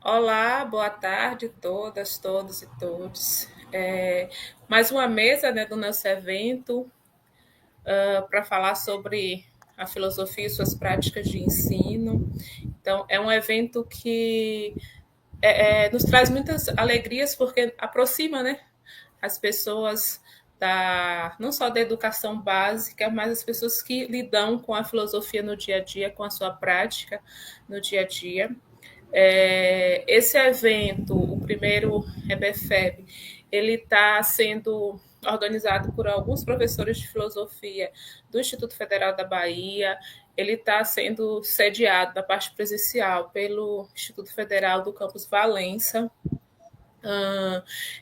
Olá, boa tarde todas, todos e todos. Mais uma mesa, né, do nosso evento para falar sobre a filosofia e suas práticas de ensino. Então, é um evento que nos traz muitas alegrias porque aproxima, né, as pessoas não só da educação básica, mas as pessoas que lidam com a filosofia no dia a dia, com a sua prática no dia a dia. Esse evento, o primeiro EBFEB, ele está sendo organizado por alguns professores de filosofia do Instituto Federal da Bahia. Ele está sendo sediado na parte presencial pelo Instituto Federal do Campus Valença.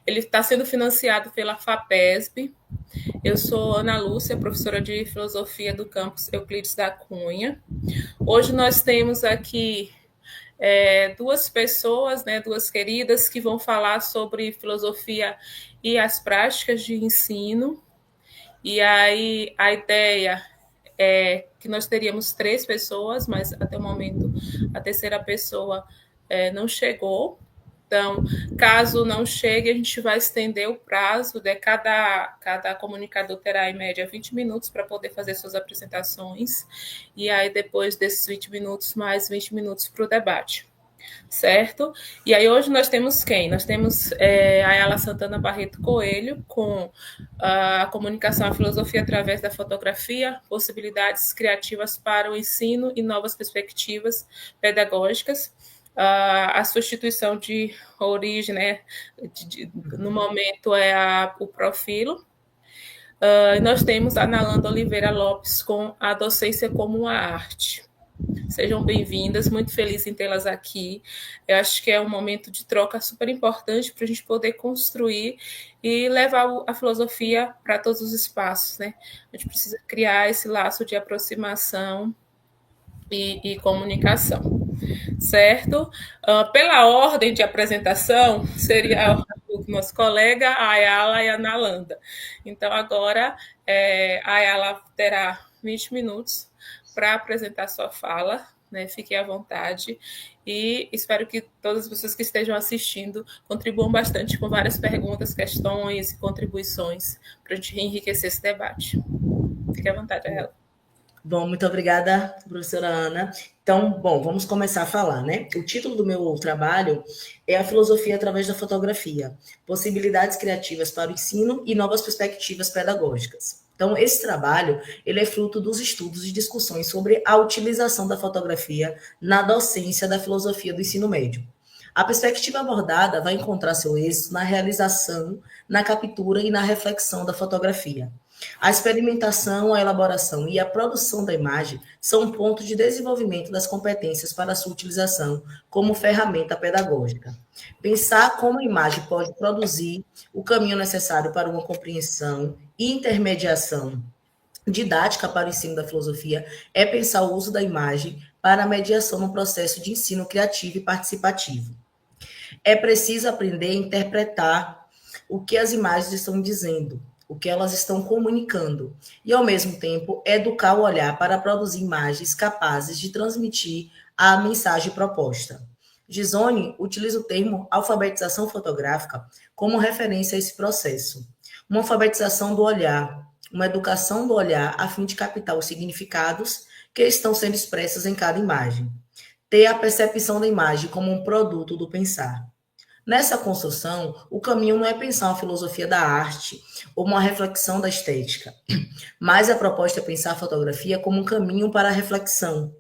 Ele está sendo financiado pela FAPESB. Eu sou Ana Lúcia, professora de filosofia do campus Euclides da Cunha. Hoje nós temos aqui duas pessoas, né, duas queridas, que vão falar sobre filosofia e as práticas de ensino. E aí a ideia é que nós teríamos três pessoas, mas até o momento a terceira pessoa não chegou. Então, caso não chegue, a gente vai estender o prazo, né? Cada comunicador terá, em média, 20 minutos para poder fazer suas apresentações. E aí, depois desses 20 minutos, mais 20 minutos para o debate. Certo? E aí hoje nós temos quem? Nós temos a Ayala Santana Barreto Coelho, com a comunicação à filosofia através da fotografia, possibilidades criativas para o ensino e novas perspectivas pedagógicas. A substituição de origem, né, no momento é o Profilo. Nós temos a Nalanda Oliveira Lopes com a docência como a arte. Sejam bem-vindas, muito feliz em tê-las aqui. Eu acho que é um momento de troca super importante para a gente poder construir e levar a filosofia para todos os espaços, né? A gente precisa criar esse laço de aproximação e comunicação, certo? Pela ordem de apresentação, seria o nosso colega, a Ayala e a Nalanda. Então, agora, a Ayala terá 20 minutos para apresentar sua fala, né? Fiquem à vontade e espero que todas as pessoas que estejam assistindo contribuam bastante com várias perguntas, questões e contribuições para a gente enriquecer esse debate. Fique à vontade, Ayala. Bom, muito obrigada, professora Ana. Então, bom, vamos começar a falar, né? O título do meu trabalho é A Filosofia através da Fotografia, possibilidades criativas para o ensino e novas perspectivas pedagógicas. Então, esse trabalho, ele é fruto dos estudos e discussões sobre a utilização da fotografia na docência da filosofia do ensino médio. A perspectiva abordada vai encontrar seu êxito na realização, na captura e na reflexão da fotografia. A experimentação, a elaboração e a produção da imagem são um ponto de desenvolvimento das competências para a sua utilização como ferramenta pedagógica. Pensar como a imagem pode produzir o caminho necessário para uma compreensão e intermediação didática para o ensino da filosofia é pensar o uso da imagem para a mediação no processo de ensino criativo e participativo. É preciso aprender a interpretar o que as imagens estão dizendo, o que elas estão comunicando, e, ao mesmo tempo, educar o olhar para produzir imagens capazes de transmitir a mensagem proposta. Gisone utiliza o termo alfabetização fotográfica como referência a esse processo. Uma alfabetização do olhar, uma educação do olhar a fim de captar os significados que estão sendo expressos em cada imagem. Ter a percepção da imagem como um produto do pensar. Nessa construção, o caminho não é pensar uma filosofia da arte ou uma reflexão da estética, mas a proposta é pensar a fotografia como um caminho para a reflexão.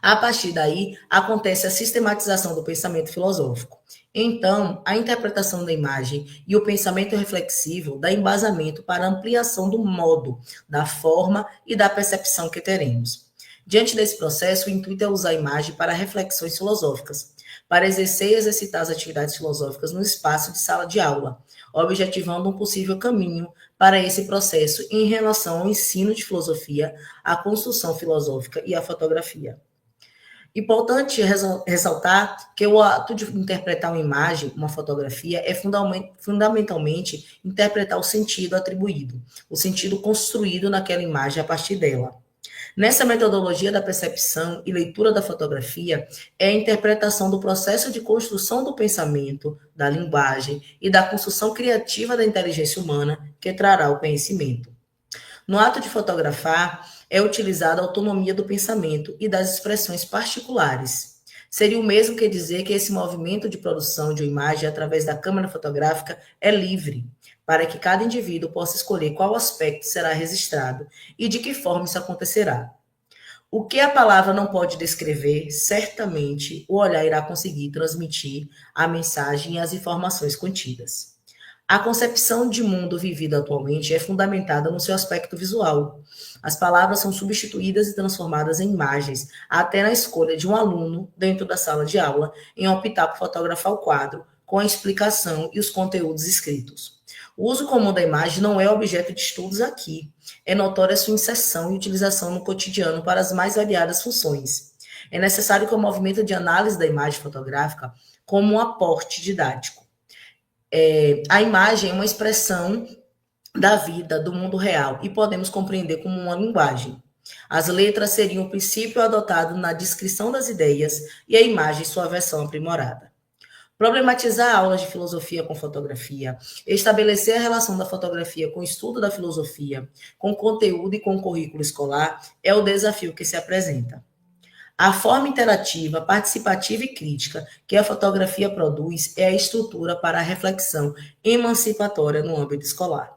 A partir daí, acontece a sistematização do pensamento filosófico. Então, a interpretação da imagem e o pensamento reflexivo dá embasamento para a ampliação do modo, da forma e da percepção que teremos. Diante desse processo, o intuito é usar a imagem para reflexões filosóficas, para exercer e exercitar as atividades filosóficas no espaço de sala de aula, objetivando um possível caminho para esse processo em relação ao ensino de filosofia, à construção filosófica e à fotografia. Importante ressaltar que o ato de interpretar uma imagem, uma fotografia, é fundamentalmente interpretar o sentido atribuído, o sentido construído naquela imagem a partir dela. Nessa metodologia da percepção e leitura da fotografia, é a interpretação do processo de construção do pensamento, da linguagem e da construção criativa da inteligência humana que trará o conhecimento. No ato de fotografar, é utilizada a autonomia do pensamento e das expressões particulares. Seria o mesmo que dizer que esse movimento de produção de uma imagem através da câmera fotográfica é livre, para que cada indivíduo possa escolher qual aspecto será registrado e de que forma isso acontecerá. O que a palavra não pode descrever, certamente o olhar irá conseguir transmitir a mensagem e as informações contidas. A concepção de mundo vivido atualmente é fundamentada no seu aspecto visual. As palavras são substituídas e transformadas em imagens, até na escolha de um aluno dentro da sala de aula em optar por fotografar o quadro com a explicação e os conteúdos escritos. O uso comum da imagem não é objeto de estudos aqui. É notória sua inserção e utilização no cotidiano para as mais variadas funções. É necessário que o movimento de análise da imagem fotográfica como um aporte didático. A imagem é uma expressão da vida, do mundo real, e podemos compreender como uma linguagem. As letras seriam o princípio adotado na descrição das ideias e a imagem sua versão aprimorada. Problematizar aulas de filosofia com fotografia, estabelecer a relação da fotografia com o estudo da filosofia, com conteúdo e com o currículo escolar, é o desafio que se apresenta. A forma interativa, participativa e crítica que a fotografia produz é a estrutura para a reflexão emancipatória no âmbito escolar.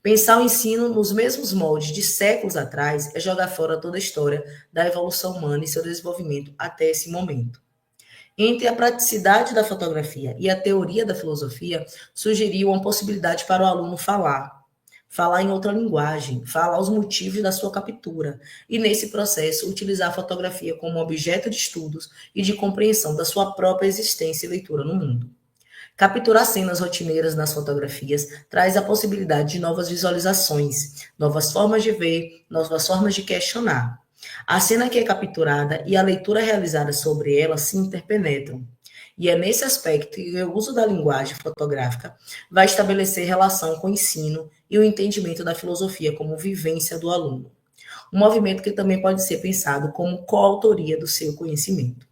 Pensar o ensino nos mesmos moldes de séculos atrás é jogar fora toda a história da evolução humana e seu desenvolvimento até esse momento. Entre a praticidade da fotografia e a teoria da filosofia, sugeriu uma possibilidade para o aluno falar em outra linguagem, falar os motivos da sua captura, e nesse processo utilizar a fotografia como objeto de estudos e de compreensão da sua própria existência e leitura no mundo. Capturar cenas rotineiras nas fotografias traz a possibilidade de novas visualizações, novas formas de ver, novas formas de questionar. A cena que é capturada e a leitura realizada sobre ela se interpenetram. E é nesse aspecto que o uso da linguagem fotográfica vai estabelecer relação com o ensino e o entendimento da filosofia como vivência do aluno. Um movimento que também pode ser pensado como coautoria do seu conhecimento.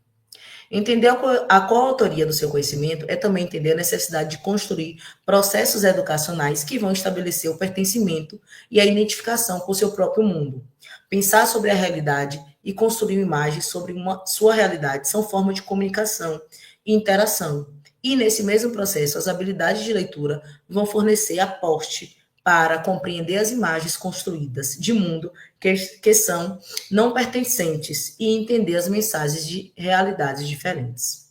Entender a coautoria do seu conhecimento é também entender a necessidade de construir processos educacionais que vão estabelecer o pertencimento e a identificação com o seu próprio mundo. Pensar sobre a realidade e construir imagens sobre sua realidade são formas de comunicação e interação. E nesse mesmo processo, as habilidades de leitura vão fornecer aporte para compreender as imagens construídas de mundo que são não pertencentes e entender as mensagens de realidades diferentes.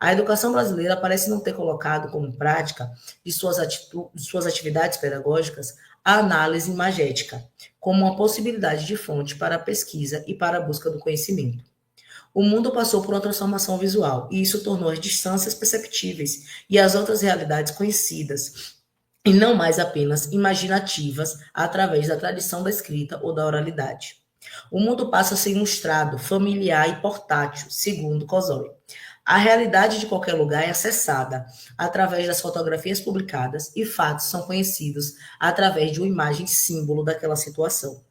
A educação brasileira parece não ter colocado como prática de suas atividades pedagógicas a análise imagética, como uma possibilidade de fonte para a pesquisa e para a busca do conhecimento. O mundo passou por uma transformação visual, e isso tornou as distâncias perceptíveis e as outras realidades conhecidas, e não mais apenas imaginativas através da tradição da escrita ou da oralidade. O mundo passa a ser ilustrado, familiar e portátil, segundo Kosoy. A realidade de qualquer lugar é acessada através das fotografias publicadas e fatos são conhecidos através de uma imagem símbolo daquela situação.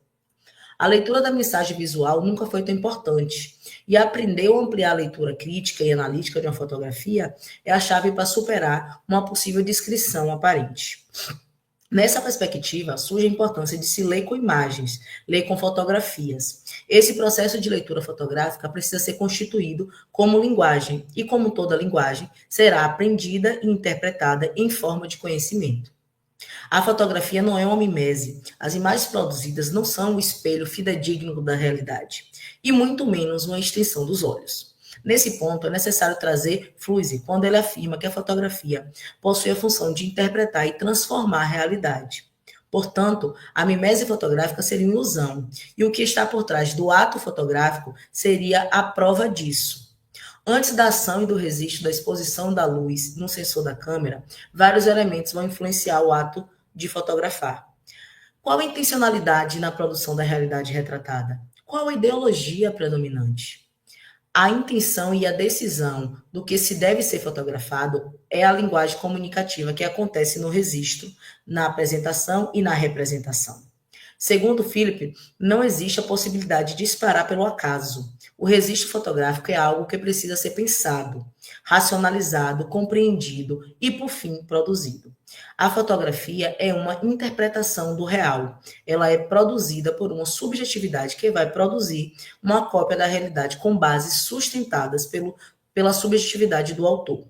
A leitura da mensagem visual nunca foi tão importante, e aprender ou ampliar a leitura crítica e analítica de uma fotografia é a chave para superar uma possível descrição aparente. Nessa perspectiva, surge a importância de se ler com imagens, ler com fotografias. Esse processo de leitura fotográfica precisa ser constituído como linguagem, e como toda linguagem, será aprendida e interpretada em forma de conhecimento. A fotografia não é uma mimese. As imagens produzidas não são o espelho fidedigno da realidade, e muito menos uma extensão dos olhos. Nesse ponto, é necessário trazer Flusy quando ele afirma que a fotografia possui a função de interpretar e transformar a realidade. Portanto, a mimese fotográfica seria uma ilusão, e o que está por trás do ato fotográfico seria a prova disso. Antes da ação e do registro da exposição da luz no sensor da câmera, vários elementos vão influenciar o ato de fotografar. Qual a intencionalidade na produção da realidade retratada? Qual a ideologia predominante? A intenção e a decisão do que se deve ser fotografado é a linguagem comunicativa que acontece no registro, na apresentação e na representação. Segundo Philip, não existe a possibilidade de disparar pelo acaso. O registro fotográfico é algo que precisa ser pensado, racionalizado, compreendido e, por fim, produzido. A fotografia é uma interpretação do real. Ela é produzida por uma subjetividade que vai produzir uma cópia da realidade com bases sustentadas pela subjetividade do autor.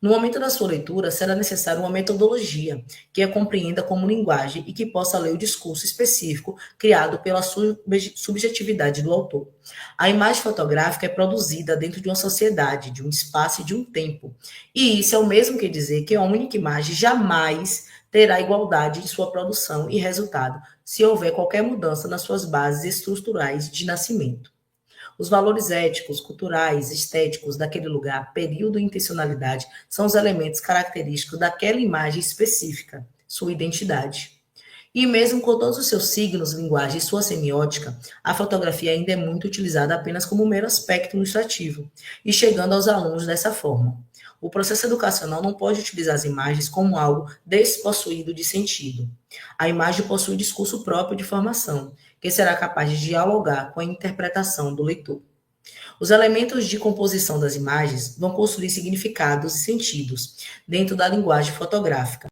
No momento da sua leitura, será necessária uma metodologia que a compreenda como linguagem e que possa ler o discurso específico criado pela subjetividade do autor. A imagem fotográfica é produzida dentro de uma sociedade, de um espaço e de um tempo. E isso é o mesmo que dizer que uma única imagem jamais terá igualdade de sua produção e resultado, se houver qualquer mudança nas suas bases estruturais de nascimento. Os valores éticos, culturais, estéticos daquele lugar, período e intencionalidade são os elementos característicos daquela imagem específica, sua identidade. E mesmo com todos os seus signos, linguagem e sua semiótica, a fotografia ainda é muito utilizada apenas como um mero aspecto ilustrativo, e chegando aos alunos dessa forma. O processo educacional não pode utilizar as imagens como algo despossuído de sentido. A imagem possui discurso próprio de formação, que será capaz de dialogar com a interpretação do leitor. Os elementos de composição das imagens vão construir significados e sentidos dentro da linguagem fotográfica.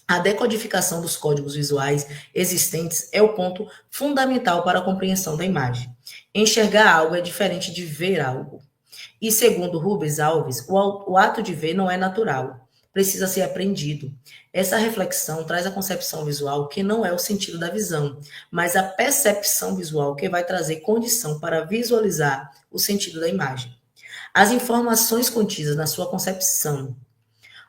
A decodificação dos códigos visuais existentes é o ponto fundamental para a compreensão da imagem. Enxergar algo é diferente de ver algo. E segundo Rubens Alves, o ato de ver não é natural, precisa ser aprendido. Essa reflexão traz a concepção visual que não é o sentido da visão, mas a percepção visual que vai trazer condição para visualizar o sentido da imagem. As informações contidas na sua concepção.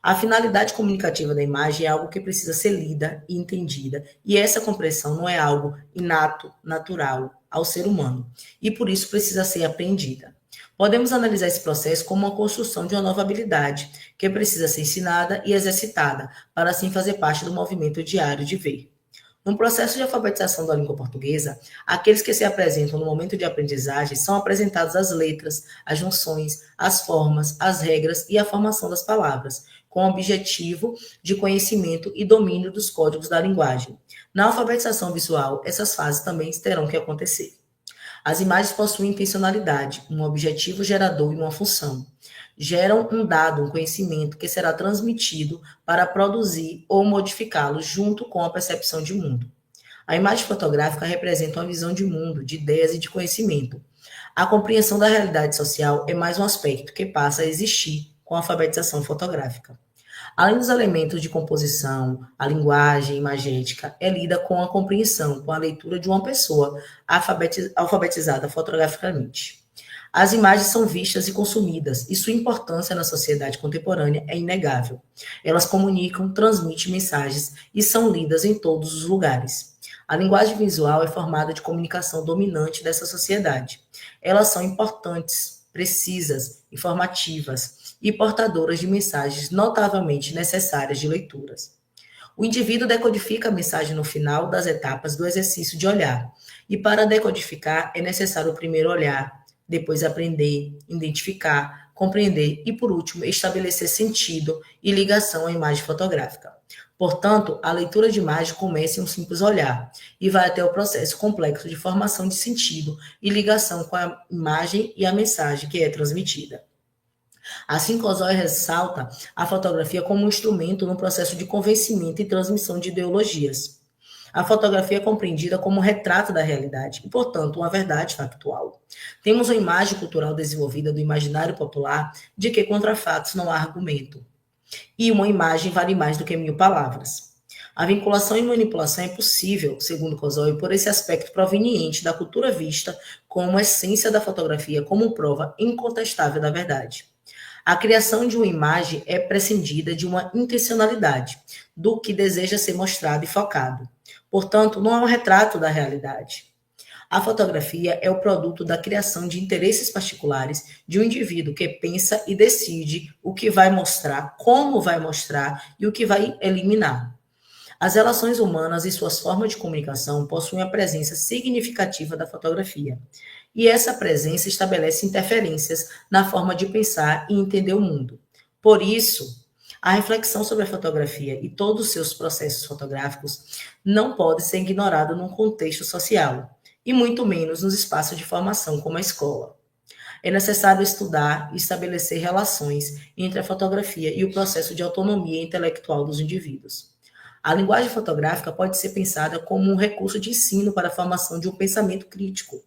A finalidade comunicativa da imagem é algo que precisa ser lida e entendida, e essa compreensão não é algo inato, natural ao ser humano, e por isso precisa ser aprendida. Podemos analisar esse processo como uma construção de uma nova habilidade, que precisa ser ensinada e exercitada, para assim fazer parte do movimento diário de ver. No processo de alfabetização da língua portuguesa, aqueles que se apresentam no momento de aprendizagem são apresentados as letras, as junções, as formas, as regras e a formação das palavras, com o objetivo de conhecimento e domínio dos códigos da linguagem. Na alfabetização visual, essas fases também terão que acontecer. As imagens possuem intencionalidade, um objetivo gerador e uma função. Geram um dado, um conhecimento que será transmitido para produzir ou modificá-lo junto com a percepção de mundo. A imagem fotográfica representa uma visão de mundo, de ideias e de conhecimento. A compreensão da realidade social é mais um aspecto que passa a existir com a alfabetização fotográfica. Além dos elementos de composição, a linguagem imagética é lida com a compreensão, com a leitura de uma pessoa alfabetizada fotograficamente. As imagens são vistas e consumidas, e sua importância na sociedade contemporânea é inegável. Elas comunicam, transmitem mensagens e são lidas em todos os lugares. A linguagem visual é formada de comunicação dominante dessa sociedade. Elas são importantes, precisas, informativas e portadoras de mensagens notavelmente necessárias de leituras. O indivíduo decodifica a mensagem no final das etapas do exercício de olhar, e para decodificar é necessário primeiro olhar, depois aprender, identificar, compreender e, por último, estabelecer sentido e ligação à imagem fotográfica. Portanto, a leitura de imagem começa em um simples olhar e vai até o processo complexo de formação de sentido e ligação com a imagem e a mensagem que é transmitida. Assim, Cosói ressalta a fotografia como um instrumento no processo de convencimento e transmissão de ideologias. A fotografia é compreendida como um retrato da realidade e, portanto, uma verdade factual. Temos uma imagem cultural desenvolvida do imaginário popular de que contra fatos não há argumento. E uma imagem vale mais do que 1000 palavras. A vinculação e manipulação é possível, segundo Cosói, por esse aspecto proveniente da cultura vista como essência da fotografia, como prova incontestável da verdade. A criação de uma imagem é prescindida de uma intencionalidade, do que deseja ser mostrado e focado. Portanto, não é um retrato da realidade. A fotografia é o produto da criação de interesses particulares de um indivíduo que pensa e decide o que vai mostrar, como vai mostrar e o que vai eliminar. As relações humanas e suas formas de comunicação possuem a presença significativa da fotografia. E essa presença estabelece interferências na forma de pensar e entender o mundo. Por isso, A reflexão sobre a fotografia e todos os seus processos fotográficos não pode ser ignorada num contexto social, e muito menos nos espaços de formação como a escola. É necessário estudar e estabelecer relações entre a fotografia e o processo de autonomia intelectual dos indivíduos. A linguagem fotográfica pode ser pensada como um recurso de ensino para a formação de um pensamento crítico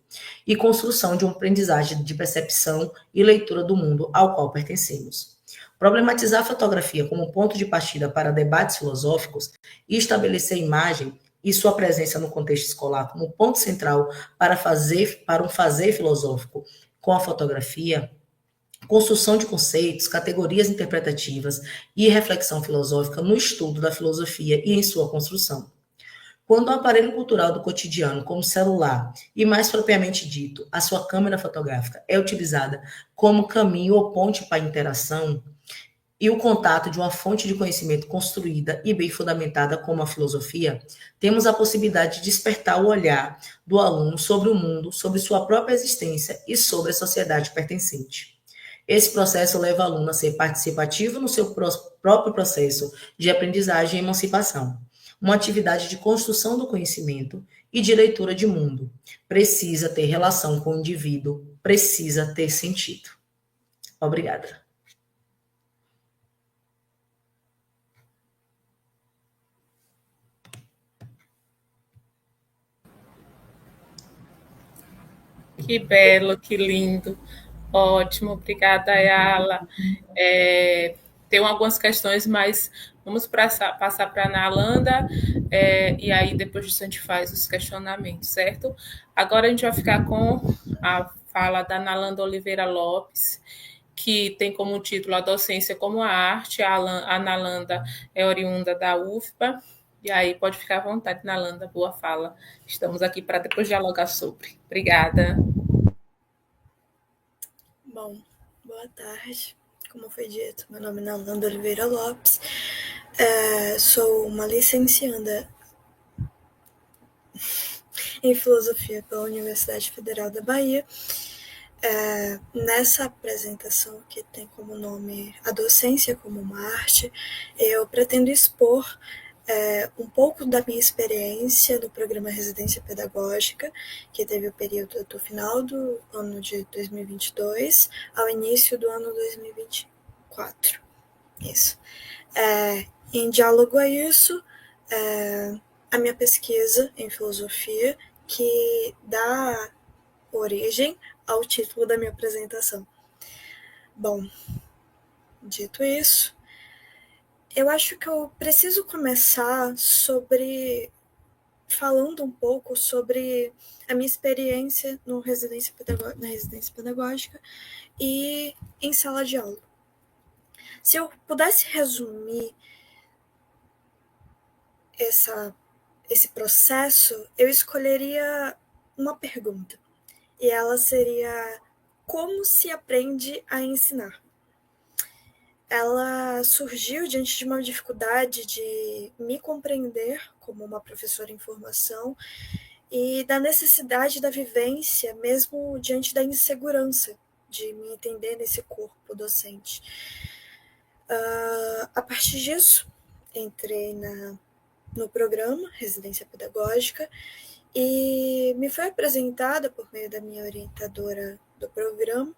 e construção de uma aprendizagem de percepção e leitura do mundo ao qual pertencemos. Problematizar a fotografia como ponto de partida para debates filosóficos e estabelecer a imagem e sua presença no contexto escolar como ponto central para um fazer filosófico com a fotografia, construção de conceitos, categorias interpretativas e reflexão filosófica no estudo da filosofia e em sua construção. Quando o aparelho cultural do cotidiano, como o celular, e mais propriamente dito, a sua câmera fotográfica, é utilizada como caminho ou ponte para a interação, e o contato de uma fonte de conhecimento construída e bem fundamentada como a filosofia, temos a possibilidade de despertar o olhar do aluno sobre o mundo, sobre sua própria existência e sobre a sociedade pertencente. Esse processo leva o aluno a ser participativo no seu próprio processo de aprendizagem e emancipação, uma atividade de construção do conhecimento e de leitura de mundo. Precisa ter relação com o indivíduo, precisa ter sentido. Obrigada. Que belo, que lindo. Ótimo, obrigada, Ayala. Tem algumas questões, mas vamos passar para a Nalanda, e aí depois disso a gente faz os questionamentos, certo? Agora a gente vai ficar com a fala da Nalanda Oliveira Lopes, que tem como título A Docência como a Arte. A Nalanda é oriunda da UFBA, e aí pode ficar à vontade, Nalanda, boa fala. Estamos aqui para depois dialogar sobre. Obrigada. Bom, boa tarde. Como foi dito, meu nome é Nalanda Oliveira Lopes. Sou uma licencianda em Filosofia pela Universidade Federal da Bahia. Nessa apresentação, que tem como nome A Docência como uma Arte, eu pretendo expor um pouco da minha experiência no programa Residência Pedagógica, que teve o período do final do ano de 2022 ao início do ano 2024. Isso. Em diálogo a isso, a minha pesquisa em filosofia, que dá origem ao título da minha apresentação. Bom, dito isso, eu acho que eu preciso começar falando um pouco sobre a minha experiência na residência pedagógica e em sala de aula. Se eu pudesse resumir esse processo, eu escolheria uma pergunta, e ela seria: como se aprende a ensinar? Ela surgiu diante de uma dificuldade de me compreender como uma professora em formação e da necessidade da vivência, mesmo diante da insegurança de me entender nesse corpo docente. A partir disso, entrei no programa Residência Pedagógica e me foi apresentada por meio da minha orientadora do programa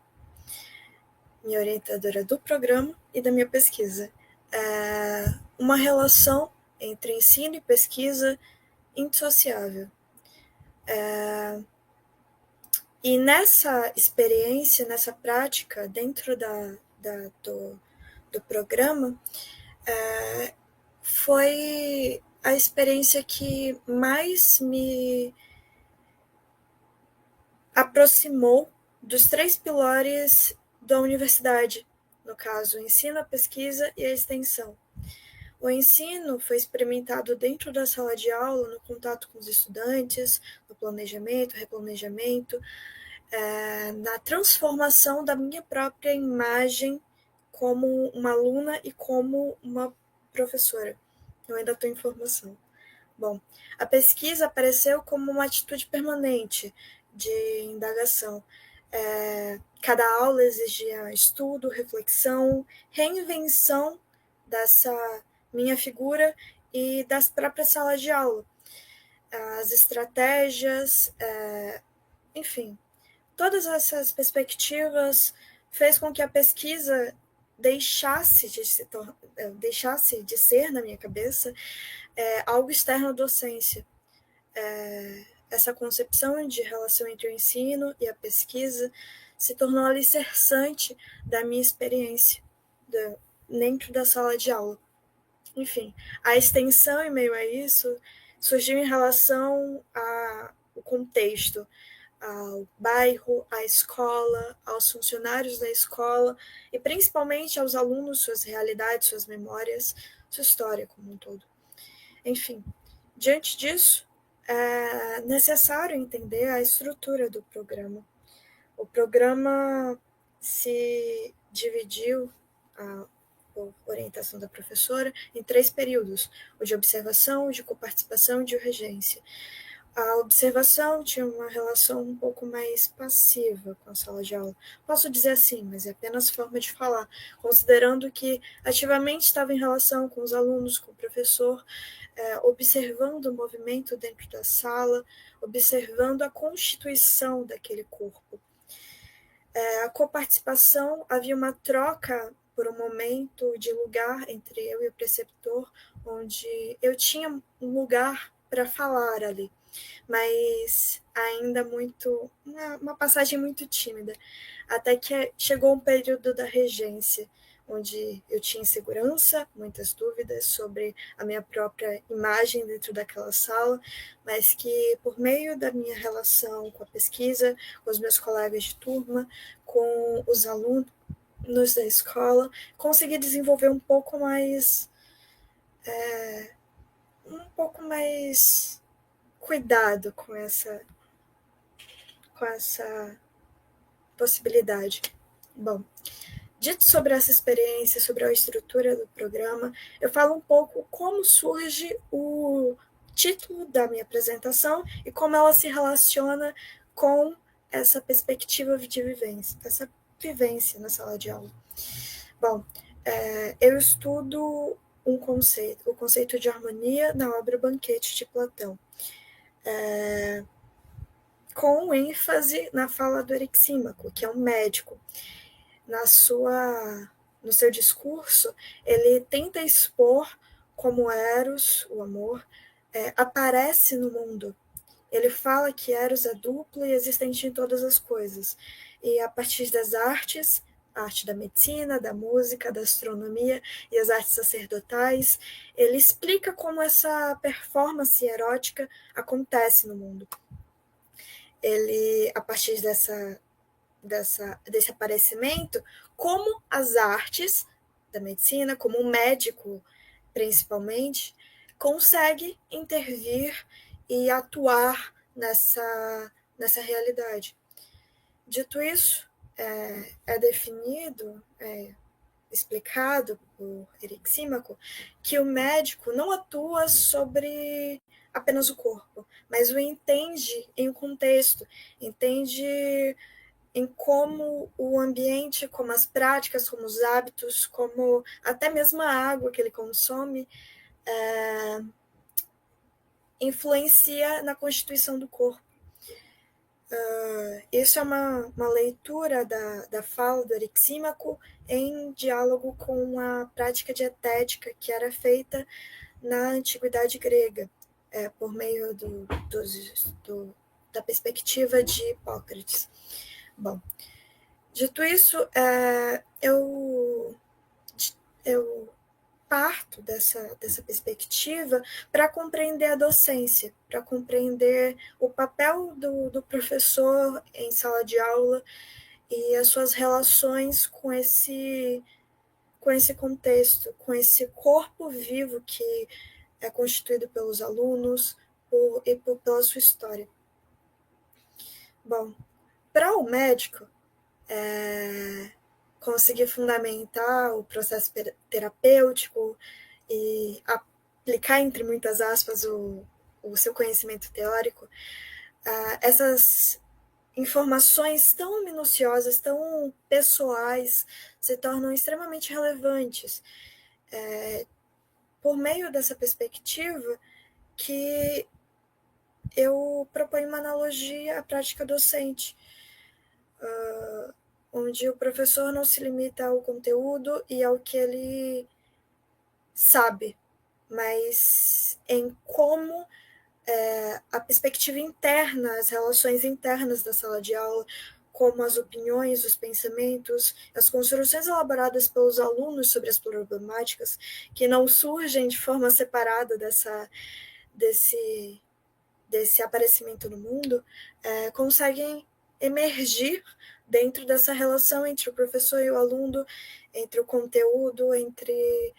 e da minha pesquisa, uma relação entre ensino e pesquisa indissociável. E nessa experiência, nessa prática, dentro do programa, foi a experiência que mais me aproximou dos 3 pilares da universidade, no caso, o ensino, a pesquisa e a extensão. O ensino foi experimentado dentro da sala de aula, no contato com os estudantes, no planejamento, replanejamento, na transformação da minha própria imagem como uma aluna e como uma professora. Eu ainda estou em formação. Bom, a pesquisa apareceu como uma atitude permanente de indagação. Cada aula exigia estudo, reflexão, reinvenção dessa minha figura e das próprias salas de aula. As estratégias, enfim, todas essas perspectivas fez com que a pesquisa deixasse de ser, na minha cabeça, algo externo à docência. Essa concepção de relação entre o ensino e a pesquisa se tornou alicerçante da minha experiência dentro da sala de aula. Enfim, a extensão em meio a isso surgiu em relação ao contexto, ao bairro, à escola, aos funcionários da escola e principalmente aos alunos, suas realidades, suas memórias, sua história como um todo. Enfim, diante disso, é necessário entender a estrutura do programa. O programa se dividiu, por orientação da professora, em 3 períodos: o de observação, o de coparticipação e o de regência. A observação tinha uma relação um pouco mais passiva com a sala de aula. Posso dizer assim, mas é apenas forma de falar, considerando que ativamente estava em relação com os alunos, com o professor, observando o movimento dentro da sala, observando a constituição daquele corpo. A coparticipação, havia uma troca por um momento de lugar entre eu e o preceptor, onde eu tinha um lugar para falar ali, mas ainda uma passagem muito tímida, até que chegou um período da regência, onde eu tinha insegurança, muitas dúvidas sobre a minha própria imagem dentro daquela sala, mas que por meio da minha relação com a pesquisa, com os meus colegas de turma, com os alunos da escola, consegui desenvolver um pouco mais cuidado com essa possibilidade. Bom, dito sobre essa experiência, sobre a estrutura do programa, eu falo um pouco como surge o título da minha apresentação e como ela se relaciona com essa perspectiva de vivência, essa vivência na sala de aula. Bom, eu estudo o conceito de harmonia na obra Banquete de Platão, com ênfase na fala do Eryxímaco, que é um médico. No seu discurso, ele tenta expor como Eros, o amor, aparece no mundo. Ele fala que Eros é duplo e existente em todas as coisas. E a partir das artes, a arte da medicina, da música, da astronomia e as artes sacerdotais, ele explica como essa performance erótica acontece no mundo. Ele, a partir desse aparecimento, como as artes da medicina, como o médico, principalmente, consegue intervir e atuar nessa realidade. Dito isso, é definido, explicado por Eryxímaco, que o médico não atua sobre apenas o corpo, mas o entende em um contexto, entende em como o ambiente, como as práticas, como os hábitos, como até mesmo a água que ele consome, influencia na constituição do corpo. Isso é uma leitura da fala do Eryxímaco em diálogo com a prática dietética que era feita na antiguidade grega, por meio da perspectiva de Hipócrates. Bom, dito isso, eu parto dessa perspectiva para compreender a docência, para compreender o papel do professor em sala de aula e as suas relações com esse contexto, com esse corpo vivo que é constituído pelos alunos e pela sua história. Bom, para o médico, conseguir fundamentar o processo terapêutico e aplicar, entre muitas aspas, o seu conhecimento teórico, essas informações tão minuciosas, tão pessoais, se tornam extremamente relevantes. por meio dessa perspectiva que eu proponho uma analogia à prática docente, onde o professor não se limita ao conteúdo e ao que ele sabe, mas em como a perspectiva interna, as relações internas da sala de aula, como as opiniões, os pensamentos, as construções elaboradas pelos alunos sobre as problemáticas, que não surgem de forma separada desse aparecimento no mundo, conseguem emergir dentro dessa relação entre o professor e o aluno, entre o conteúdo, entre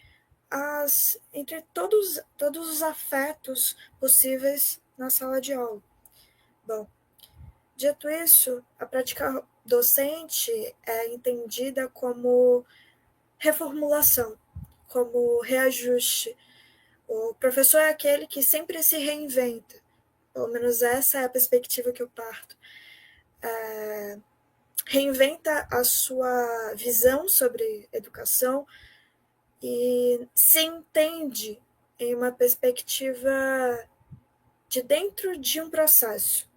todos os afetos possíveis na sala de aula. Bom, dito isso, a prática docente é entendida como reformulação, como reajuste. O professor é aquele que sempre se reinventa, pelo menos essa é a perspectiva que eu parto. Reinventa a sua visão sobre educação e se entende em uma perspectiva de dentro de um processo,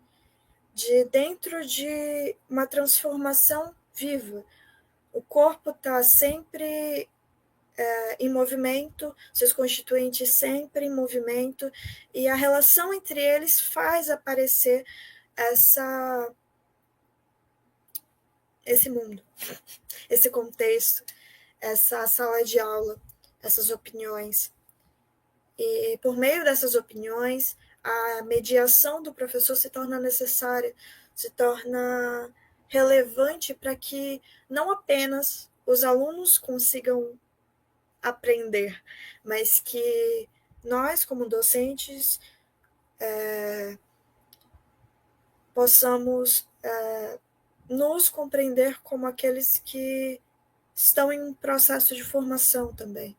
de dentro de uma transformação viva. O corpo está sempre em movimento, seus constituintes sempre em movimento, e a relação entre eles faz aparecer esse mundo, esse contexto, essa sala de aula, essas opiniões. E por meio dessas opiniões, a mediação do professor se torna necessária, se torna relevante para que não apenas os alunos consigam aprender, mas que nós, como docentes, possamos nos compreender como aqueles que estão em um processo de formação também,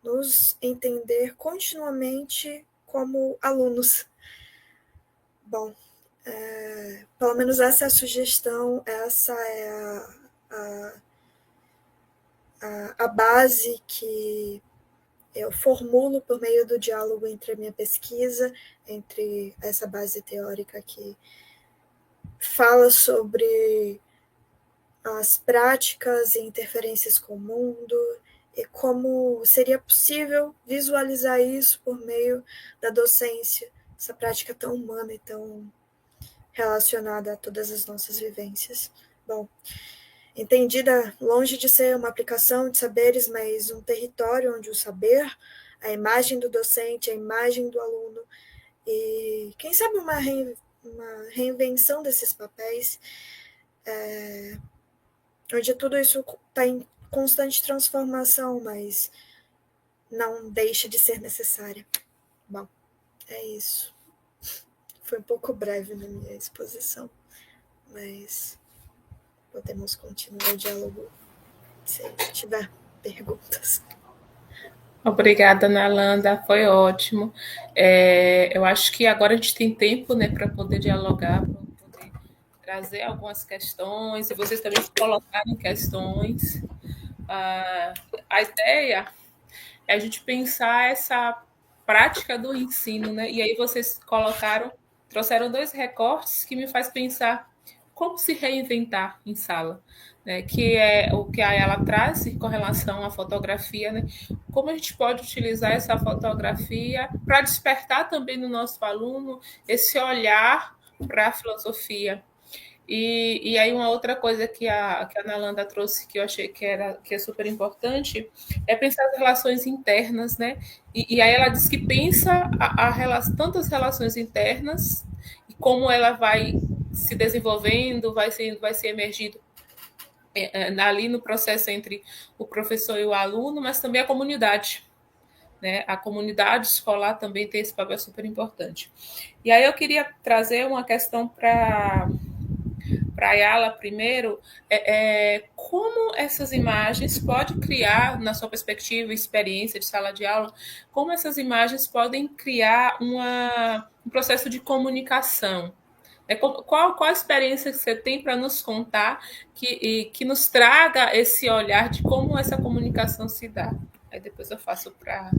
nos entender continuamente como alunos. Bom, pelo menos essa é a sugestão, essa é a base que eu formulo por meio do diálogo entre a minha pesquisa, entre essa base teórica que fala sobre as práticas e interferências com o mundo, e como seria possível visualizar isso por meio da docência, essa prática tão humana e tão relacionada a todas as nossas vivências. Bom, entendida longe de ser uma aplicação de saberes, mas um território onde o saber, a imagem do docente, a imagem do aluno, e quem sabe uma reinvenção desses papéis, onde tudo isso está em constante transformação, mas não deixa de ser necessária. Bom, é isso. Foi um pouco breve na minha exposição, mas podemos continuar o diálogo se tiver perguntas. Obrigada, Nalanda, foi ótimo. Eu acho que agora a gente tem tempo, né, para poder dialogar, para poder trazer algumas questões, e vocês também colocarem questões. A ideia é a gente pensar essa prática do ensino, né? E aí vocês trouxeram 2 recortes que me faz pensar como se reinventar em sala, né? Que é o que a ela traz com relação à fotografia, né? Como a gente pode utilizar essa fotografia para despertar também no nosso aluno esse olhar para a filosofia. E aí uma outra coisa que a Nalanda trouxe, que eu achei que é super importante, é pensar as relações internas, né? E aí ela diz que pensa tantas relações internas e como ela vai se desenvolvendo, vai ser emergindo ali no processo entre o professor e o aluno, mas também a comunidade, né? A comunidade escolar também tem esse papel super importante. E aí eu queria trazer uma questão para Ayala primeiro, como essas imagens podem criar, na sua perspectiva, experiência de sala de aula, como essas imagens podem criar um processo de comunicação. Qual a experiência que você tem para nos contar que nos traga esse olhar de como essa comunicação se dá? Aí depois eu faço para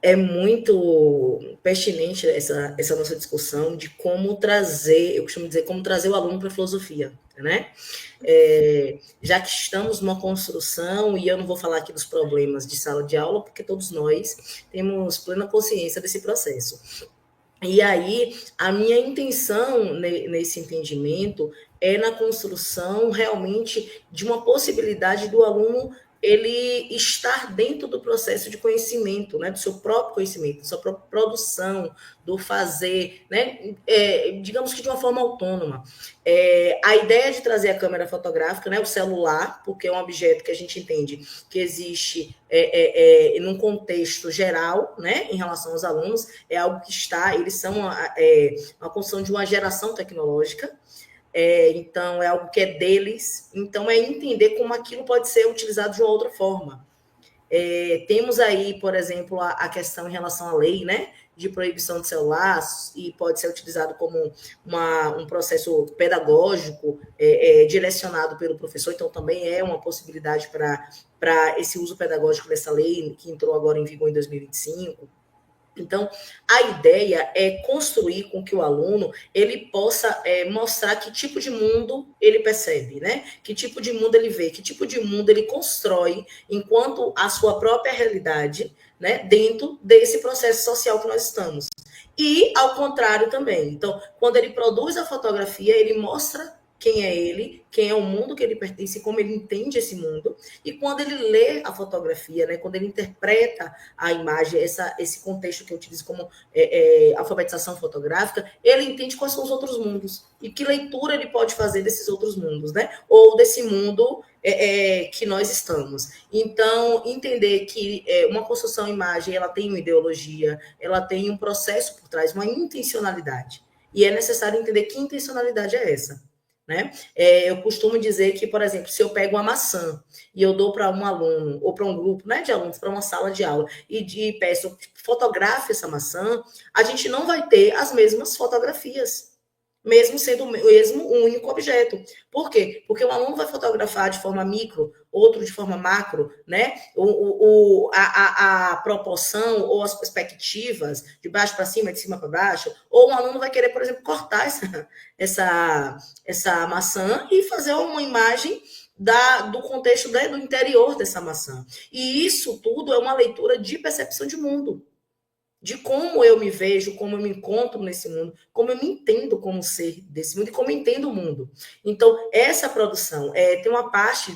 É muito pertinente essa nossa discussão de como trazer, eu costumo dizer, como trazer o aluno para a filosofia, né? Já que estamos numa construção, e eu não vou falar aqui dos problemas de sala de aula, porque todos nós temos plena consciência desse processo. E aí, a minha intenção nesse entendimento é na construção realmente de uma possibilidade do aluno ele estar dentro do processo de conhecimento, né, do seu próprio conhecimento, da sua própria produção, do fazer, né, digamos que de uma forma autônoma. A ideia de trazer a câmera fotográfica, né, o celular, porque é um objeto que a gente entende que existe num contexto geral, né, em relação aos alunos, é algo que eles são uma construção de uma geração tecnológica, então é algo que é deles, então é entender como aquilo pode ser utilizado de uma outra forma. Temos aí, por exemplo, a questão em relação à lei, né, de proibição de celular, e pode ser utilizado como um processo pedagógico direcionado pelo professor, então também é uma possibilidade para esse uso pedagógico dessa lei, que entrou agora em vigor em 2025. Então, a ideia é construir com que o aluno ele possa mostrar que tipo de mundo ele percebe, né? Que tipo de mundo ele vê, que tipo de mundo ele constrói enquanto a sua própria realidade, né? Dentro desse processo social que nós estamos. E, ao contrário também. Então, quando ele produz a fotografia, ele mostra quem é ele, quem é o mundo que ele pertence, como ele entende esse mundo. E quando ele lê a fotografia, né, quando ele interpreta a imagem, esse contexto que eu utilizo como alfabetização fotográfica, ele entende quais são os outros mundos e que leitura ele pode fazer desses outros mundos, né? Ou desse mundo que nós estamos. Então, entender que uma construção imagem, ela tem uma ideologia, ela tem um processo por trás, uma intencionalidade. E é necessário entender que intencionalidade é essa. Né? Eu costumo dizer que, por exemplo, se eu pego uma maçã e eu dou para um aluno ou para um grupo, né, de alunos, para uma sala de aula e peço fotografe essa maçã, a gente não vai ter as mesmas fotografias, mesmo sendo o mesmo único objeto. Por quê? Porque o aluno vai fotografar de forma micro, outro de forma macro, né? A proporção ou as perspectivas de baixo para cima, de cima para baixo, ou o aluno vai querer, por exemplo, cortar essa maçã e fazer uma imagem do contexto do interior dessa maçã. E isso tudo é uma leitura de percepção de mundo, de como eu me vejo, como eu me encontro nesse mundo, como eu me entendo como ser desse mundo e como eu entendo o mundo. Então, essa produção, tem uma parte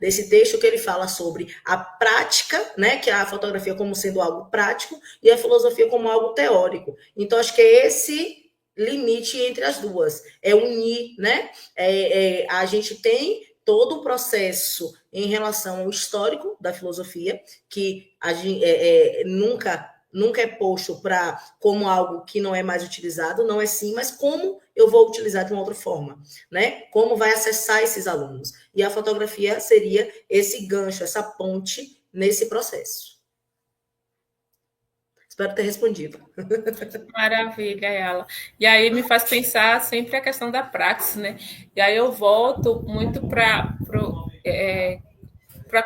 desse texto que ele fala sobre a prática, né, que é a fotografia como sendo algo prático e a filosofia como algo teórico. Então, acho que é esse limite entre as duas, é unir, né? A gente tem todo o processo em relação ao histórico da filosofia, que a gente, nunca é posto como algo que não é mais utilizado, não é sim, mas como eu vou utilizar de uma outra forma, né? Como vai acessar esses alunos. E a fotografia seria esse gancho, essa ponte nesse processo. Espero ter respondido. Maravilha, ela. E aí me faz pensar sempre a questão da praxis, né? E aí eu volto muito para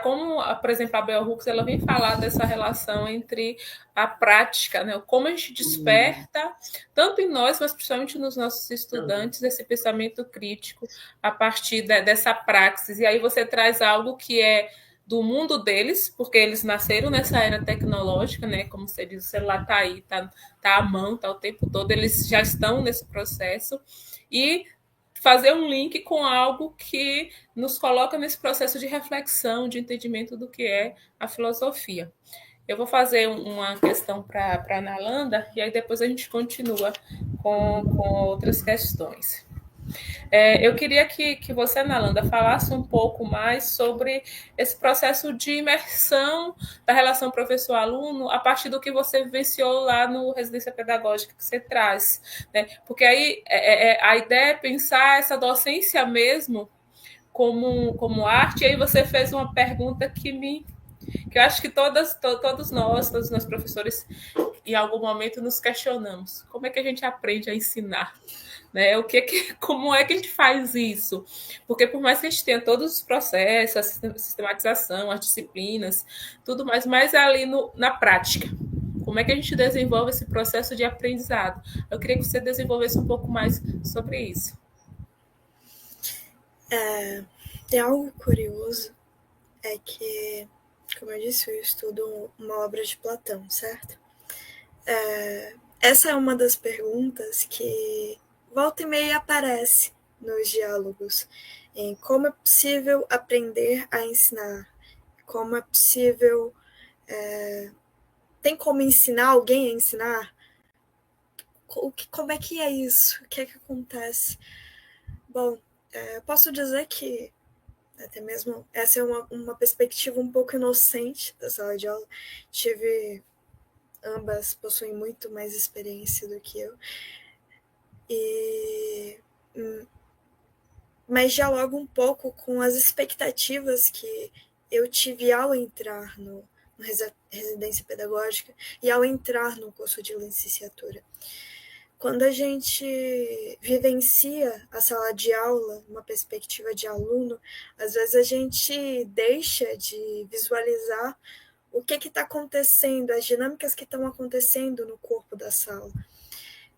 como, por exemplo, a Bell Hooks ela vem falar dessa relação entre a prática, né? Como a gente desperta, tanto em nós, mas principalmente nos nossos estudantes, esse pensamento crítico a partir dessa praxis. E aí você traz algo que é do mundo deles, porque eles nasceram nessa era tecnológica, né? Como você diz, o celular está aí, está à mão, está o tempo todo, eles já estão nesse processo. E fazer um link com algo que nos coloca nesse processo de reflexão, de entendimento do que é a filosofia. Eu vou fazer uma questão para a Nalanda e aí depois a gente continua com outras questões. Eu queria que você, Nalanda, falasse um pouco mais sobre esse processo de imersão da relação professor-aluno a partir do que você vivenciou lá no Residência Pedagógica que você traz, né? Porque aí a ideia é pensar essa docência mesmo como arte, e aí você fez uma pergunta que eu acho que todos nós professores em algum momento nos questionamos. Como é que a gente aprende a ensinar? Né? Como é que a gente faz isso? Porque por mais que a gente tenha todos os processos, a sistematização, as disciplinas, tudo mais, mas é ali na prática. Como é que a gente desenvolve esse processo de aprendizado? Eu queria que você desenvolvesse um pouco mais sobre isso. Tem algo curioso, é que, como eu disse, eu estudo uma obra de Platão, certo? Essa é uma das perguntas que volta e meia aparece nos diálogos, em como é possível aprender a ensinar, como é possível... tem como ensinar alguém a ensinar? Como é que é isso? O que é que acontece? Bom, posso dizer que até mesmo essa é uma perspectiva um pouco inocente da sala de aula. Ambas possuem muito mais experiência do que eu. Mas dialogo um pouco com as expectativas que eu tive ao entrar no residência pedagógica e ao entrar no curso de licenciatura. Quando a gente vivencia a sala de aula, uma perspectiva de aluno, às vezes a gente deixa de visualizar o que está acontecendo, as dinâmicas que estão acontecendo no corpo da sala.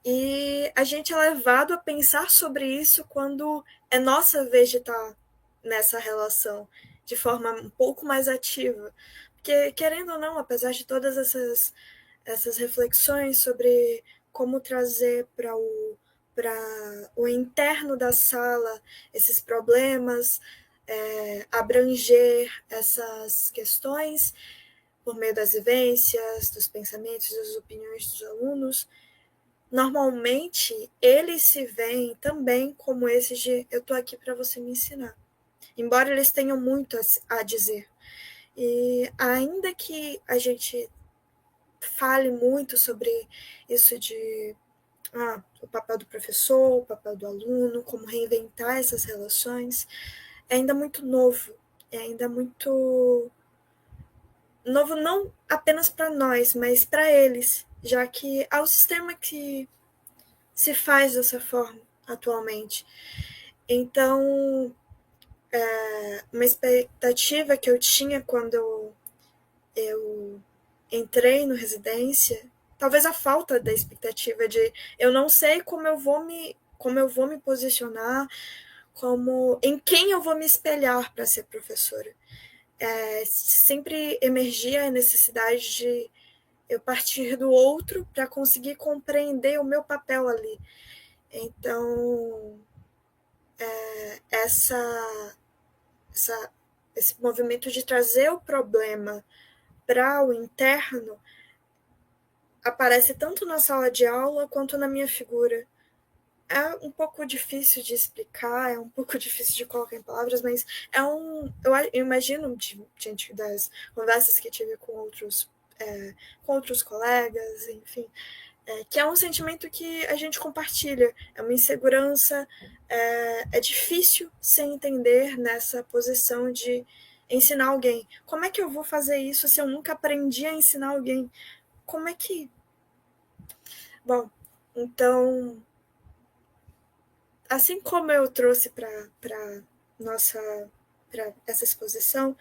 E a gente é levado a pensar sobre isso quando é nossa vez de estar nessa relação, de forma um pouco mais ativa. Porque, querendo ou não, apesar de todas essas reflexões sobre como trazer para o interno da sala esses problemas, abranger essas questões por meio das vivências, dos pensamentos, das opiniões dos alunos, normalmente eles se veem também como esses de eu estou aqui para você me ensinar. Embora eles tenham muito a dizer. E ainda que a gente fale muito sobre isso de o papel do professor, o papel do aluno, como reinventar essas relações, é ainda muito novo, é ainda muito novo não apenas para nós, mas para eles, já que há um sistema que se faz dessa forma atualmente. Então, uma expectativa que eu tinha quando eu entrei no residência, talvez a falta da expectativa de eu não sei como eu vou me posicionar, em quem eu vou me espelhar para ser professora. Sempre emergia a necessidade de eu partir do outro para conseguir compreender o meu papel ali. Então, esse movimento de trazer o problema para o interno aparece tanto na sala de aula quanto na minha figura. É um pouco difícil de explicar, é um pouco difícil de colocar em palavras, mas eu imagino, diante das conversas que tive com outros colegas, enfim, que é um sentimento que a gente compartilha, é uma insegurança, é difícil se entender nessa posição de ensinar alguém. Como é que eu vou fazer isso se eu nunca aprendi a ensinar alguém? Como é que... Bom, então, assim como eu trouxe para essa exposição,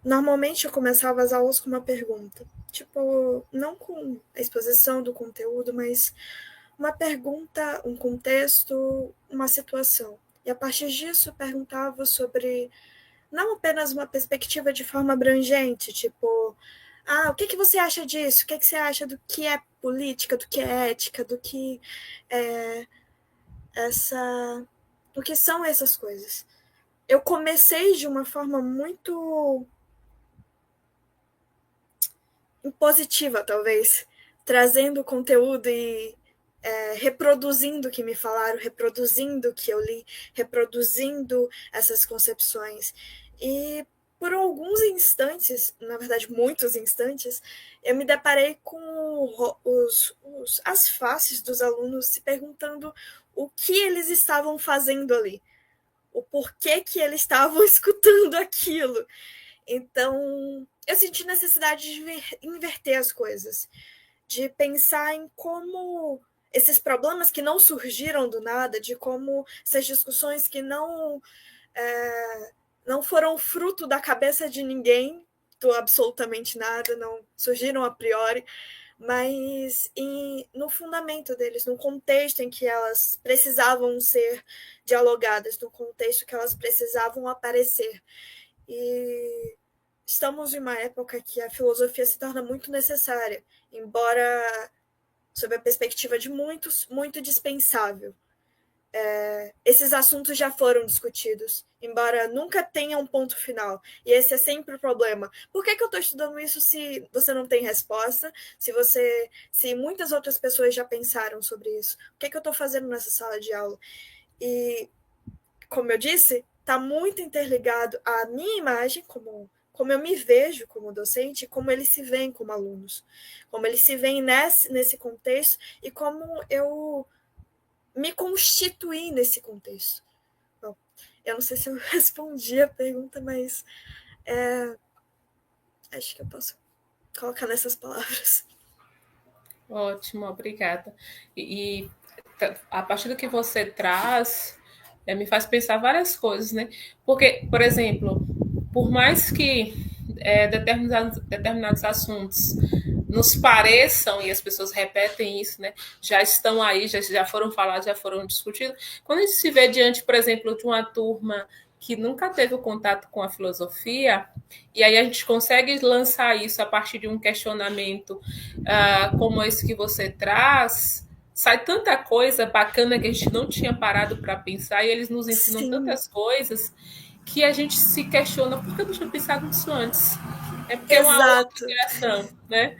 normalmente eu começava as aulas com uma pergunta. Tipo, não com a exposição do conteúdo, mas uma pergunta, um contexto, uma situação. E a partir disso, eu perguntava sobre não apenas uma perspectiva de forma abrangente, tipo, o que você acha disso? O que você acha do que é política, do que é ética, do que é do que são essas coisas. Eu comecei de uma forma muito impositiva, talvez, trazendo conteúdo e reproduzindo o que me falaram, reproduzindo o que eu li, reproduzindo essas concepções. E por alguns instantes, na verdade muitos instantes, eu me deparei com as faces dos alunos se perguntando o que eles estavam fazendo ali, o porquê que eles estavam escutando aquilo. Então, eu senti necessidade de inverter as coisas, de pensar em como esses problemas que não surgiram do nada, de como essas discussões que não foram fruto da cabeça de ninguém, do absolutamente nada, não surgiram a priori, mas no fundamento deles, no contexto em que elas precisavam ser dialogadas, no contexto que elas precisavam aparecer. E estamos em uma época que a filosofia se torna muito necessária, embora sob a perspectiva de muitos, muito dispensável. Esses assuntos já foram discutidos, embora nunca tenha um ponto final. E esse é sempre o problema. Por que eu estou estudando isso se você não tem resposta? Se muitas outras pessoas já pensaram sobre isso? O que eu estou fazendo nessa sala de aula? E, como eu disse, está muito interligado à minha imagem, como eu me vejo como docente, como eles se veem como alunos, como eles se veem nesse contexto e como eu me constituir nesse contexto. Bom, eu não sei se eu respondi a pergunta, mas acho que eu posso colocar nessas palavras. Ótimo, obrigada. E a partir do que você traz, me faz pensar várias coisas, né? Porque, por exemplo, por mais que determinados assuntos nos pareçam, e as pessoas repetem isso, né? Já estão aí, já foram falados, já foram discutidos. Quando a gente se vê diante, por exemplo, de uma turma que nunca teve o contato com a filosofia, e aí a gente consegue lançar isso a partir de um questionamento como esse que você traz, sai tanta coisa bacana que a gente não tinha parado para pensar, e eles nos ensinam Sim. tantas coisas que a gente se questiona por que eu não tinha pensado nisso antes. É porque é uma outra geração, né?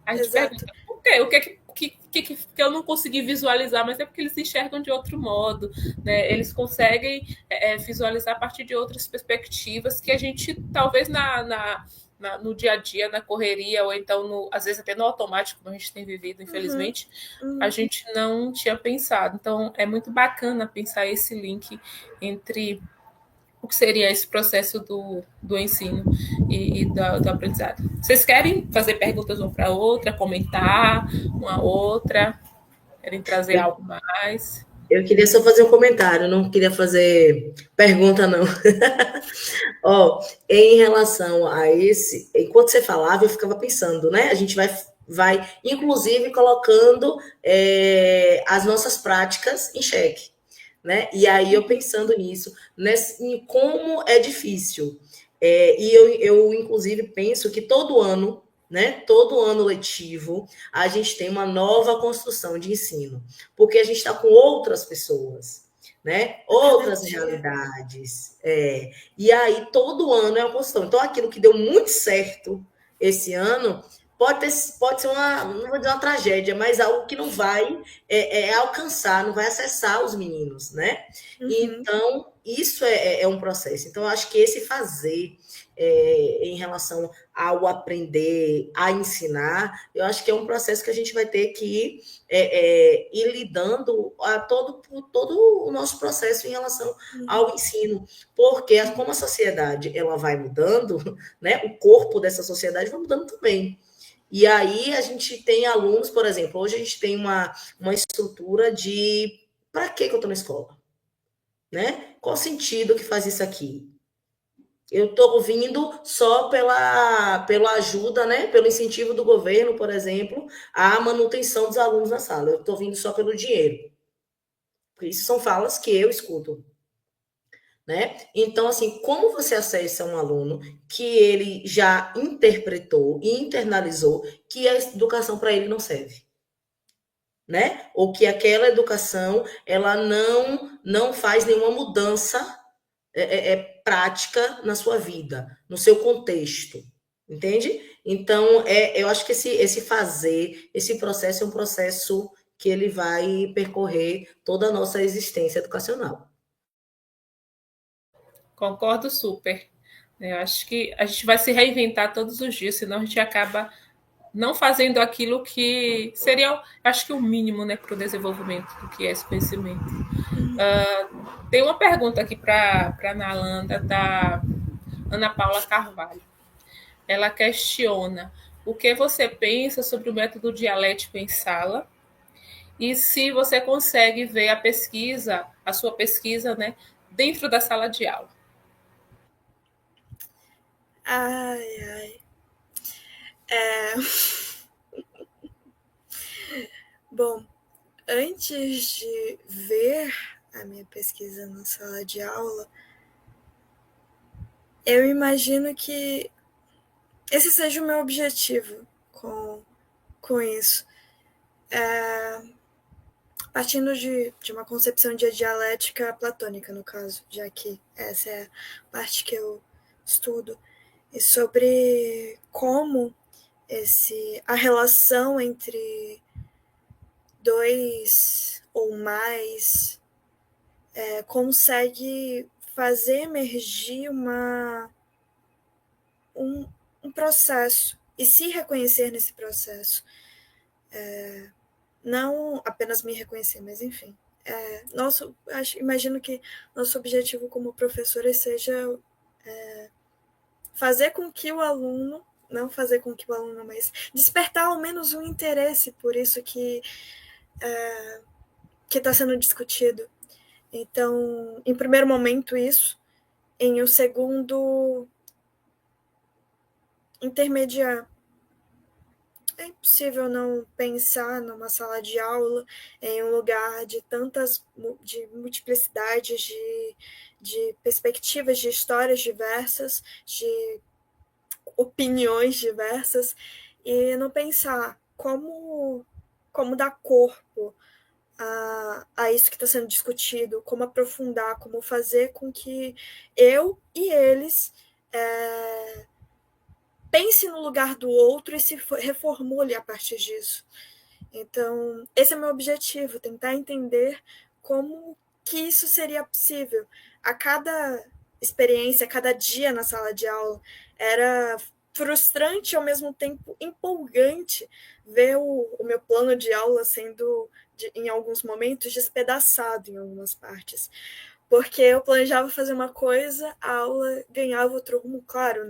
A gente pergunta por quê? O que eu não consegui visualizar, mas é porque eles enxergam de outro modo, né? Eles conseguem visualizar a partir de outras perspectivas que a gente, talvez no dia a dia, na correria, ou então, às vezes até no automático, como a gente tem vivido, infelizmente, a gente não tinha pensado. Então, é muito bacana pensar esse link entre o que seria esse processo do ensino e do aprendizado. Vocês querem fazer perguntas uma para outra, comentar uma outra? Querem trazer algo mais? Eu queria só fazer um comentário, não queria fazer pergunta, não. Ó, em relação a esse, enquanto você falava, eu ficava pensando, né? A gente vai inclusive, colocando as nossas práticas em xeque. Né? E aí eu pensando nisso, em como é difícil. E eu, inclusive, penso que todo ano, né, todo ano letivo, a gente tem uma nova construção de ensino, porque a gente está com outras pessoas, né? Outras realidades. E aí, todo ano é uma construção. Então, aquilo que deu muito certo esse ano pode ser não vou dizer uma tragédia, mas algo que não vai alcançar, não vai acessar os meninos, né? Então, isso é um processo. Então, eu acho que esse fazer em relação ao aprender, a ensinar, eu acho que é um processo que a gente vai ter que ir lidando a todo o nosso processo em relação ao ensino, porque como a sociedade ela vai mudando, né? O corpo dessa sociedade vai mudando também. E aí a gente tem alunos, por exemplo, hoje a gente tem uma estrutura de para que eu estou na escola? Né? Qual sentido que faz isso aqui? Eu estou vindo só pela ajuda, né? Pelo incentivo do governo, por exemplo, à manutenção dos alunos na sala. Eu estou vindo só pelo dinheiro. Isso são falas que eu escuto. Né? Então, assim, como você acessa um aluno que ele já interpretou e internalizou que a educação para ele não serve? Né? Ou que aquela educação ela não faz nenhuma mudança prática na sua vida, no seu contexto, entende? Então, eu acho que esse fazer, esse processo é um processo que ele vai percorrer toda a nossa existência educacional. Concordo super. Eu acho que a gente vai se reinventar todos os dias, senão a gente acaba não fazendo aquilo que seria, acho que o mínimo, né, para o desenvolvimento do que é esse conhecimento. Tem uma pergunta aqui para a Nalanda, da Ana Paula Carvalho. Ela questiona o que você pensa sobre o método dialético em sala e se você consegue ver a sua pesquisa, né, dentro da sala de aula. Ai, ai. É... Bom, antes de ver a minha pesquisa na sala de aula, eu imagino que esse seja o meu objetivo com isso. Partindo de uma concepção de dialética platônica, no caso, já que essa é a parte que eu estudo, e sobre como a relação entre dois ou mais consegue fazer emergir um processo e se reconhecer nesse processo. Não apenas me reconhecer, mas enfim. Imagino que nosso objetivo como professores seja fazer com que o aluno, não fazer com que o aluno, mas despertar ao menos um interesse por isso que está sendo discutido. Então, em primeiro momento, isso. Em um segundo, intermediar. É impossível não pensar numa sala de aula em um lugar de de multiplicidades, de perspectivas, de histórias diversas, de opiniões diversas, e não pensar como dar corpo a isso que está sendo discutido, como aprofundar, como fazer com que eu e eles pense no lugar do outro e se reformule a partir disso. Então, esse é meu objetivo, tentar entender como que isso seria possível. A cada experiência, a cada dia na sala de aula, era frustrante e ao mesmo tempo empolgante ver o meu plano de aula sendo, em alguns momentos, despedaçado em algumas partes. Porque eu planejava fazer uma coisa, a aula ganhava outro rumo, claro,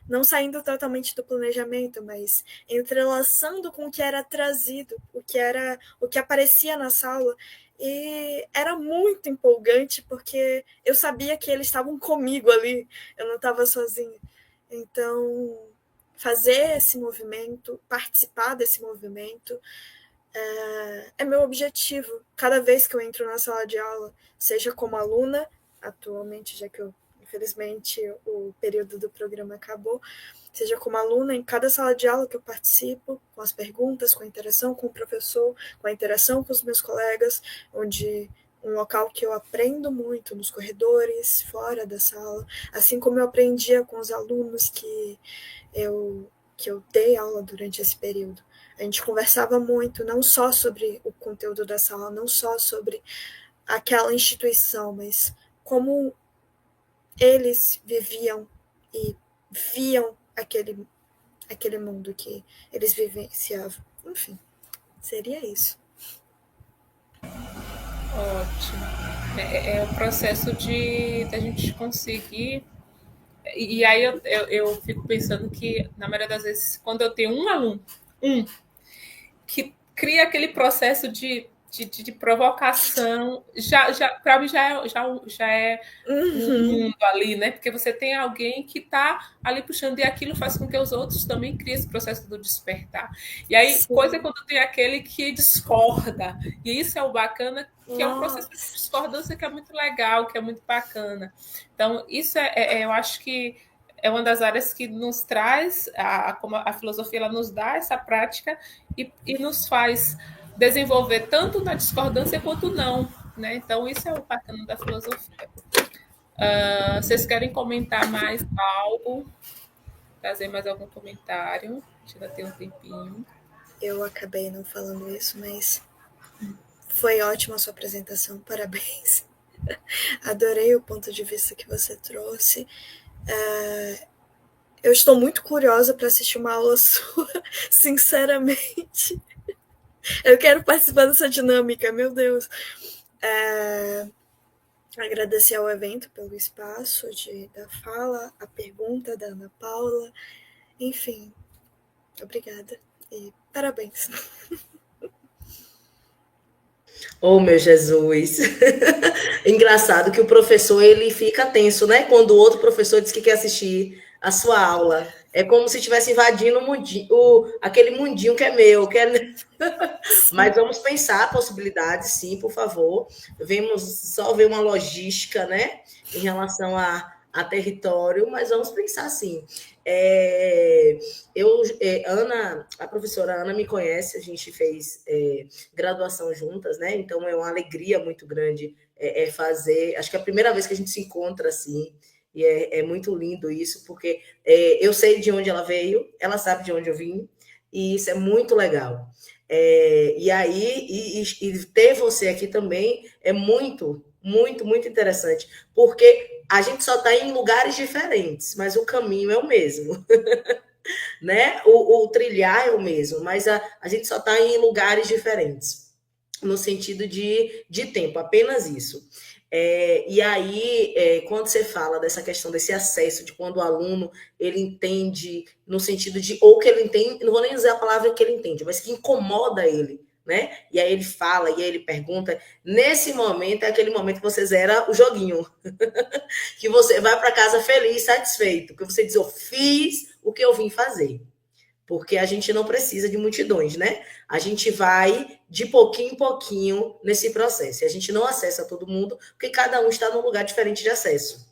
não saindo totalmente do planejamento, mas entrelaçando com o que era trazido, o que aparecia na sala, e era muito empolgante porque eu sabia que eles estavam comigo ali, eu não estava sozinha. Então, fazer esse movimento, participar desse movimento, é meu objetivo. Cada vez que eu entro na sala de aula, seja como aluna, atualmente, já que infelizmente o período do programa acabou, seja como aluna, em cada sala de aula que eu participo, com as perguntas, com a interação com o professor, com a interação com os meus colegas, onde um local que eu aprendo muito nos corredores, fora da sala, assim como eu aprendia com os alunos que eu dei aula durante esse período. A gente conversava muito, não só sobre o conteúdo da sala, não só sobre aquela instituição, mas como eles viviam e viam aquele mundo que eles vivenciavam. Enfim, seria isso. Ótimo. É o processo de a gente conseguir. E aí eu fico pensando que, na maioria das vezes, quando eu tenho um aluno, que cria aquele processo de provocação, para mim já é um mundo ali, né? Porque você tem alguém que está ali puxando, e aquilo faz com que os outros também criem esse processo do despertar. E aí, Sim. coisa quando tem aquele que discorda, e isso é o bacana, que é um processo de Nossa. discordância que é muito legal, que é muito bacana. Então, isso eu acho que é uma das áreas que nos traz, como a filosofia ela nos dá essa prática e nos faz desenvolver tanto na discordância quanto não, né? Então, isso é o bacana da filosofia. Vocês querem comentar mais algo? Trazer mais algum comentário? A gente ainda tem um tempinho. Eu acabei não falando isso, mas foi ótima a sua apresentação, parabéns. Adorei o ponto de vista que você trouxe. Eu estou muito curiosa para assistir uma aula sua, sinceramente. Eu quero participar dessa dinâmica, meu Deus. Agradecer ao evento pelo espaço da fala, a pergunta da Ana Paula, enfim. Obrigada e parabéns. Oh, meu Jesus. Engraçado que o professor ele fica tenso, né? Quando o outro professor diz que quer assistir a sua aula. É como se estivesse invadindo aquele mundinho que é meu. Mas vamos pensar possibilidades, sim, por favor. Vemos só ver uma logística, né? Em relação a território, mas vamos pensar sim. Ana, a professora Ana me conhece, a gente fez graduação juntas, né? Então é uma alegria muito grande fazer. Acho que é a primeira vez que a gente se encontra assim, e é muito lindo isso, porque eu sei de onde ela veio, ela sabe de onde eu vim, e isso é muito legal. E aí, e ter você aqui também é muito, muito, muito interessante, porque a gente só está em lugares diferentes, mas o caminho é o mesmo. Né? O trilhar é o mesmo, mas a gente só está em lugares diferentes, no sentido de tempo, apenas isso. E aí, quando você fala dessa questão desse acesso, de quando o aluno ele entende, no sentido de, ou que ele entende, não vou nem usar a palavra que ele entende, mas que incomoda ele, né? E aí ele fala, e aí ele pergunta, nesse momento é aquele momento que você zera o joguinho, que você vai para casa feliz, satisfeito, que você diz, eu fiz o que eu vim fazer. Porque a gente não precisa de multidões, né? A gente vai de pouquinho em pouquinho nesse processo. E a gente não acessa todo mundo, porque cada um está num lugar diferente de acesso.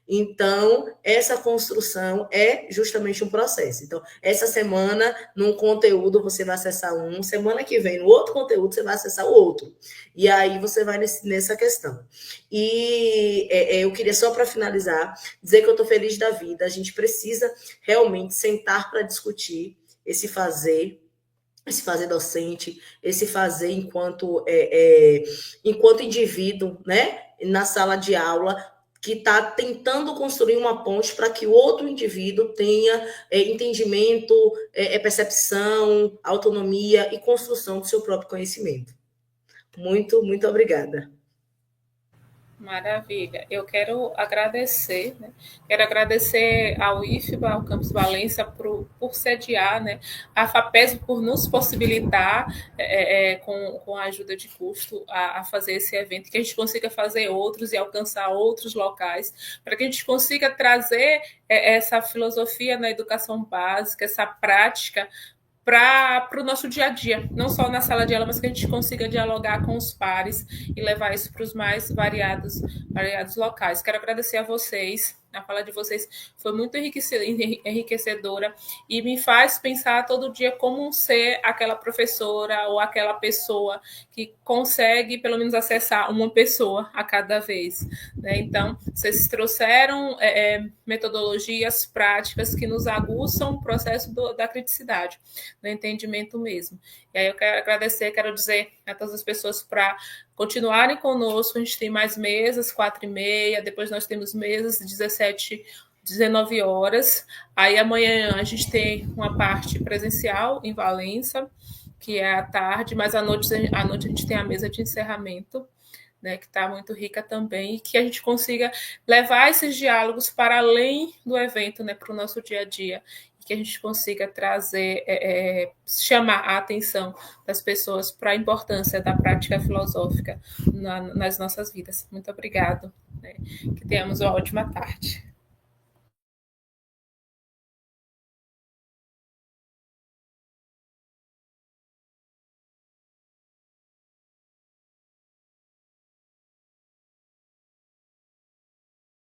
Então, essa construção é justamente um processo. Então, essa semana, num conteúdo, você vai acessar um, semana que vem, no outro conteúdo, você vai acessar o outro. E aí você vai nessa questão. E eu queria, só para finalizar, dizer que eu estou feliz da vida. A gente precisa realmente sentar para discutir esse fazer docente, esse fazer enquanto indivíduo, né, na sala de aula, que está tentando construir uma ponte para que o outro indivíduo tenha entendimento, percepção, autonomia e construção do seu próprio conhecimento. Muito, muito obrigada. Maravilha. Eu quero agradecer, né? Quero agradecer ao IFBA, ao Campus Valência, por sediar, né? A FAPESB por nos possibilitar, com a ajuda de custo, a fazer esse evento, que a gente consiga fazer outros e alcançar outros locais, para que a gente consiga trazer essa filosofia na educação básica, essa prática, para o nosso dia a dia, não só na sala de aula, mas que a gente consiga dialogar com os pares e levar isso para os mais variados locais. Quero agradecer a vocês. A fala de vocês foi muito enriquecedora e me faz pensar todo dia como ser aquela professora ou aquela pessoa que consegue, pelo menos, acessar uma pessoa a cada vez. Né? Então, vocês trouxeram metodologias práticas que nos aguçam o processo da criticidade, do entendimento mesmo. E aí eu quero agradecer, quero dizer a todas as pessoas para continuarem conosco. A gente tem mais mesas, 4h30, depois nós temos mesas 17, 19 horas. Aí amanhã a gente tem uma parte presencial em Valença, que é à tarde, mas à noite a gente tem a mesa de encerramento, né, que está muito rica também, e que a gente consiga levar esses diálogos para além do evento, né, para o nosso dia a dia, que a gente consiga trazer, chamar a atenção das pessoas para a importância da prática filosófica nas nossas vidas. Muito obrigado, né? Que tenhamos uma ótima tarde.